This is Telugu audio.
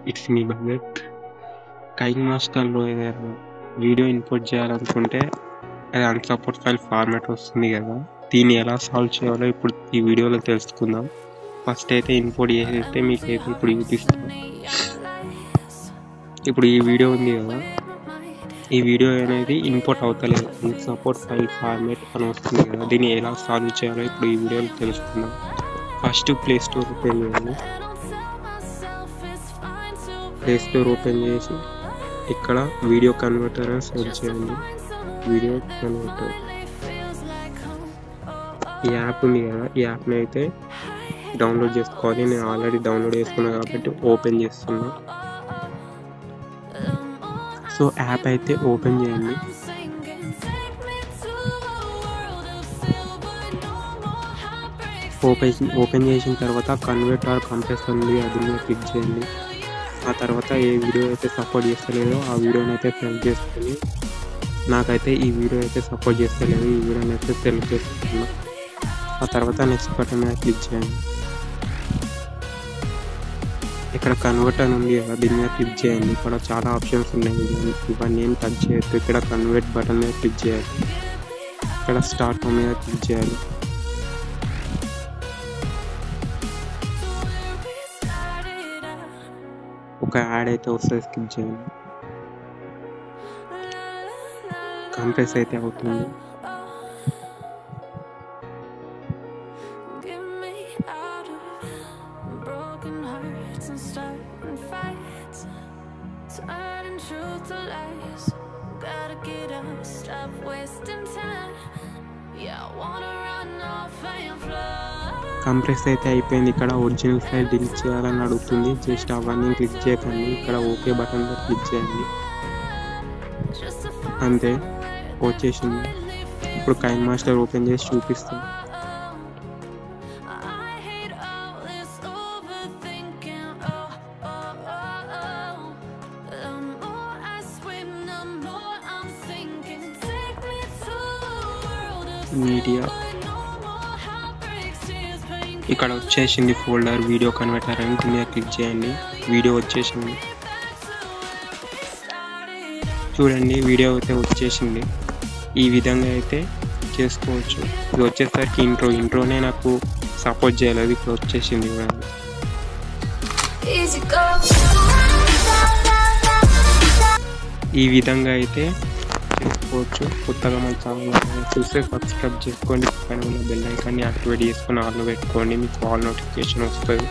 It's me Bhagat. కైన్మాస్టర్లో ఏదైనా వీడియో ఇంపోర్ట్ చేయాలనుకుంటే అది అన్సపోర్ట్ ఫైల్ ఫార్మాట్ వస్తుంది కదా, దీన్ని ఎలా సాల్వ్ చేయాలో ఇప్పుడు ఈ వీడియోలో తెలుసుకుందాం. ఫస్ట్ అయితే ఇంపోర్ట్ చేసేస్తే మీకు అయితే ఇప్పుడు చూపిస్తాం. ఇప్పుడు ఈ వీడియో ఉంది కదా, ఈ వీడియో అనేది ఇంపోర్ట్ అవుతలేదు, అన్సపోర్ట్ ఫైల్ ఫార్మాట్ అని వస్తుంది కదా, దీన్ని ఎలా సాల్వ్ చేయాలో ఇప్పుడు ఈ వీడియోలో తెలుసుకుందాం. ఫస్ట్ ప్లే స్టోర్ ఓపెన్ చేయండి. ప్లే స్టోర్ ఓపెన్ చేసి ఇక్కడ వీడియో కన్వర్టర్ అని సెర్చ్ చేయండి. వీడియో కన్వర్టర్ ఈ యాప్ ఉంది కదా, ఈ యాప్ని అయితే డౌన్లోడ్ చేసుకోవాలి. నేను ఆల్రెడీ డౌన్లోడ్ చేసుకున్నా కాబట్టి ఓపెన్ చేస్తున్నా. సో యాప్ అయితే ఓపెన్ చేయండి. ఓపెన్ చేసిన తర్వాత కన్వర్ట్ ఆర్ కంప్రెస్ ఉంది, అది మీద క్లిక్ చేయండి. ఆ తర్వాత ఏ వీడియో అయితే సపోర్ట్ చేస్తలేదో ఆ వీడియోని అయితే సెలెక్ట్ చేసుకొని, నాకైతే ఈ వీడియో అయితే సపోర్ట్ చేస్తలేదు, ఈ వీడియోని అయితే సెలెక్ట్ చేసుకుంటున్నా. ఆ తర్వాత నెక్స్ట్ బటన్ మీద క్లిక్ చేయండి. ఇక్కడ కన్వర్ట్ అని ఉంది కదా, దీని మీద క్లిక్ చేయండి. ఇక్కడ చాలా ఆప్షన్స్ ఉన్నాయి, ఇవన్నీ ఏం టచ్ చేయొద్దు. ఇక్కడ కన్వర్ట్ బటన్ మీద క్లిక్ చేయాలి. ఇక్కడ స్టార్ట్ మీద క్లిక్ చేయాలి. ఒక యాడ్ అయితే వస్తుంది, స్కిప్ చేయండి. కంప్రెస్ అయితే అవుతుంది. కంప్రెస్ అయితే అయిపోయింది. ఇక్కడ ఒరిజినల్ ఫైల్ డిలీట్ చేయాలని అడుగుతుంది, జస్ట్ అవన్నీ క్లిక్ చేయకండి. ఇక్కడ ఓకే బటన్ మీద క్లిక్ చేయండి, అంతే వచ్చేసింది. ఇప్పుడు కైన్మాస్టర్ ఓపెన్ చేసి చూపిస్తాం. మీడియా ఇక్కడ వచ్చేసింది ఫోల్డర్ వీడియో కన్వర్టర్ అని, దీని మీద క్లిక్ చేయండి. వీడియో వచ్చేసింది, చూడండి వీడియో అయితే వచ్చేసింది. ఈ విధంగా అయితే చేసుకోవచ్చు. ఇది వచ్చేసరికి ఇంట్రోనే నాకు సపోర్ట్ చేయలేదు, ఇప్పుడు వచ్చేసింది. ఈ విధంగా అయితే చేసుకోవచ్చు. కొత్తగా మన ఛానల్ చూస్తే సబ్స్క్రైబ్ చేసుకోండి, పైన ఉన్న బెల్ ఐకాన్ని యాక్టివేట్ చేసుకొని ఆన్లో పెట్టుకోండి, మీకు ఆల్ నోటిఫికేషన్ వస్తుంది.